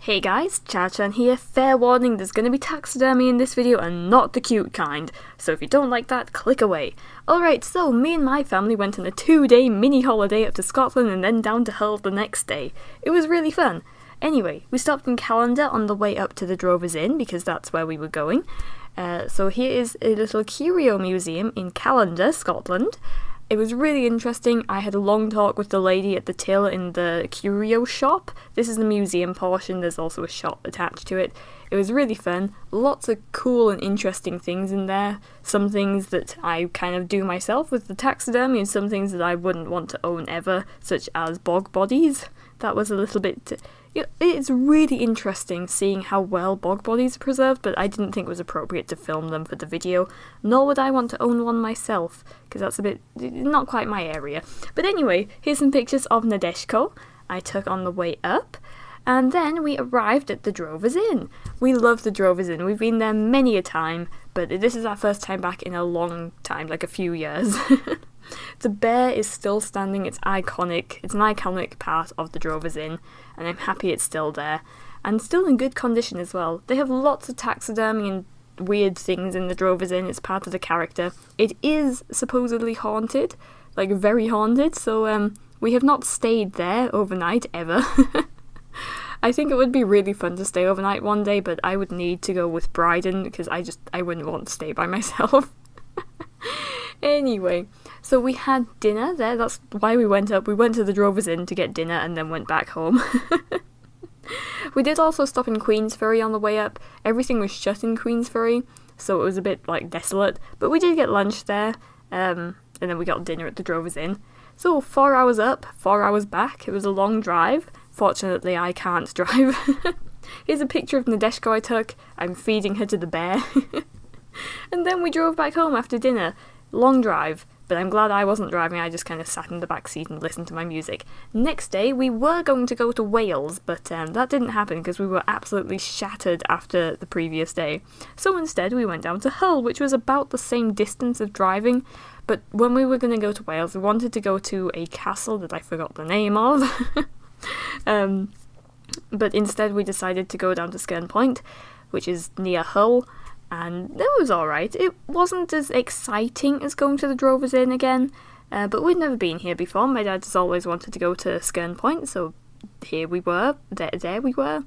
Hey guys, CharrChan here. Fair warning, there's going to be taxidermy in this video and not the cute kind, so if you don't like that, click away. Alright, so me and my family went on a 2-day mini holiday up to Scotland and then down to Hull the next day. It was really fun. Anyway, we stopped in Callander on the way up to the Drovers Inn because that's where we were going. So here is a little curio museum in Callander, Scotland. It was really interesting. I had a long talk with the lady at the till in the curio shop. This is the museum portion, there's also a shop attached to it. It was really fun. Lots of cool and interesting things in there. Some things that I kind of do myself with the taxidermy and some things that I wouldn't want to own ever, such as bog bodies. That was a little bit... It's really interesting seeing how well bog bodies are preserved, but I didn't think it was appropriate to film them for the video, nor would I want to own one myself, because that's a bit, not quite my area. But anyway, here's some pictures of Nadeshko I took on the way up, and then we arrived at the Drovers Inn. We love the Drovers Inn, we've been there many a time, but this is our first time back in a long time, like a few years. The bear is still standing, it's iconic, it's an iconic part of the Drovers Inn, and I'm happy it's still there, and still in good condition as well. They have lots of taxidermy and weird things in the Drovers Inn, it's part of the character. It is supposedly haunted, like very haunted, so we have not stayed there overnight ever. I think it would be really fun to stay overnight one day, but I would need to go with Bryden, because I wouldn't want to stay by myself. Anyway, so we had dinner there, that's why we went up. We went to the Drovers Inn to get dinner and then went back home. We did also stop in Queensferry on the way up. Everything was shut in Queensferry, so it was a bit like desolate, but we did get lunch there, and then we got dinner at the Drovers Inn. So 4 hours up, 4 hours back. It was a long drive. Fortunately, I can't drive. Here's a picture of Nadeshko I took. I'm feeding her to the bear. And then we drove back home after dinner. Long drive, but I'm glad I wasn't driving, I just kind of sat in the back seat and listened to my music. Next day, we were going to go to Wales, but that didn't happen because we were absolutely shattered after the previous day. So instead, we went down to Hull, which was about the same distance of driving, but when we were going to go to Wales, we wanted to go to a castle that I forgot the name of. But instead, we decided to go down to CharrChanContact, which is near Hull. And that was alright. It wasn't as exciting as going to the Drovers Inn again, but we'd never been here before. My dad has always wanted to go to CharrChanContact, so here we were, there we were.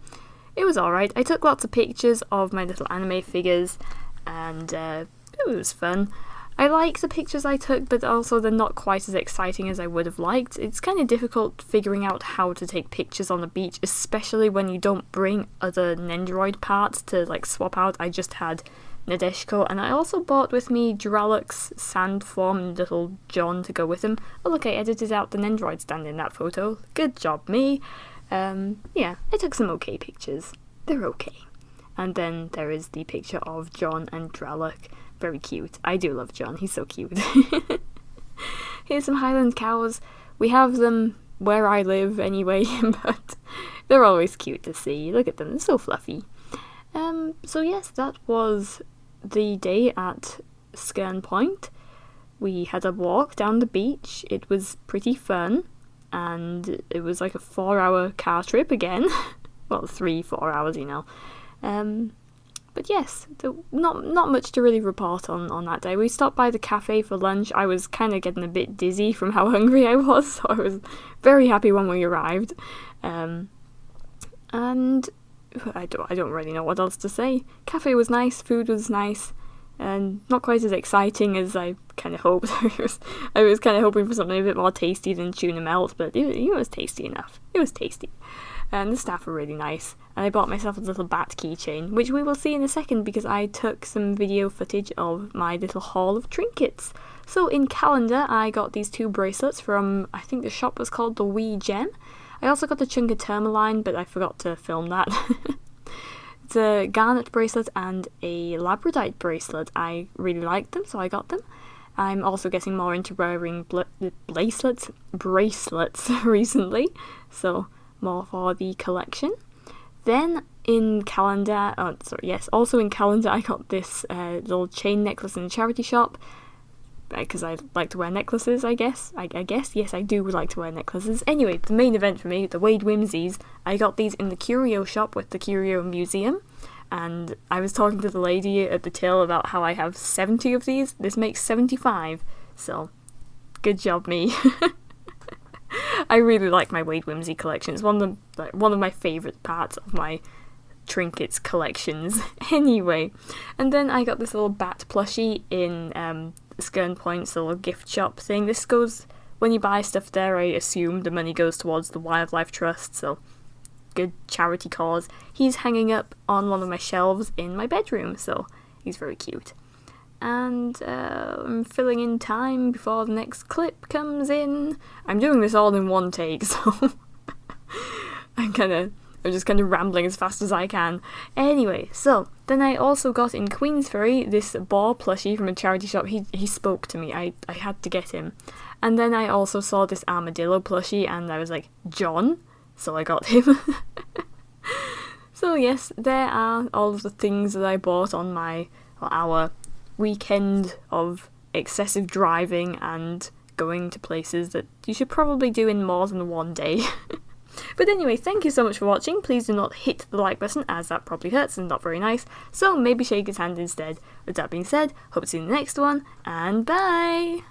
It was alright. I took lots of pictures of my little anime figures, and it was fun. I like the pictures I took, but also they're not quite as exciting as I would have liked. It's kind of difficult figuring out how to take pictures on the beach, especially when you don't bring other Nendoroid parts to like swap out. I just had Nadeshko, and I also bought with me Draluk's sand form and little John to go with him. Oh look, I edited out the Nendoroid stand in that photo. Good job, me. Yeah, I took some okay pictures. They're okay. And then there is the picture of John and Draluk. Very cute. I do love John, he's so cute. Here's some Highland cows. We have them where I live anyway, but they're always cute to see. Look at them, they're so fluffy. So yes, that was the day at CharrChanContact. We had a walk down the beach. It was pretty fun, and it was like a 4-hour car trip again. Well, 3-4 hours, you know. But yes, not much to really report on that day. We stopped by the cafe for lunch. I was kind of getting a bit dizzy from how hungry I was, so I was very happy when we arrived. And I don't really know what else to say. Cafe was nice, food was nice, and not quite as exciting as I kind of hoped. I was kind of hoping for something a bit more tasty than tuna melt, but it was tasty enough. It was tasty. And the staff were really nice. And I bought myself a little bat keychain, which we will see in a second because I took some video footage of my little haul of trinkets. So in Callander, I got these 2 bracelets from, I think the shop was called The Wee Gem. I also got the Chunka Tourmaline, but I forgot to film that. It's a garnet bracelet and a labradorite bracelet. I really liked them, so I got them. I'm also getting more into wearing bracelets recently, so more for the collection. Then in Callander, also in Callander, I got this little chain necklace in a charity shop. because I like to wear necklaces, I guess. I guess, yes, I do like to wear necklaces. Anyway, the main event for me, the Wade Whimsies, I got these in the curio shop with the Curio Museum, and I was talking to the lady at the till about how I have 70 of these. This makes 75, so good job me. I really like my Wade Whimsy collection. It's one of my favourite parts of my trinkets collections. Anyway, and then I got this little bat plushie in Skern Point's little gift shop thing. This goes, when you buy stuff there, I assume the money goes towards the Wildlife Trust, so good charity cause. He's hanging up on one of my shelves in my bedroom, so he's very cute. And I'm filling in time before the next clip comes in. I'm doing this all in one take, so I'm just kind of rambling as fast as I can. Anyway, so then I also got in Queensferry this boar plushie from a charity shop. He spoke to me. I had to get him. And then I also saw this armadillo plushie, and I was like, John? So I got him. So yes, there are all of the things that I bought on our weekend of excessive driving and going to places that you should probably do in more than one day. But anyway, thank you so much for watching. Please do not hit the like button, as that probably hurts and not very nice, so maybe shake his hand instead. With that being said, hope to see you in the next one, and bye!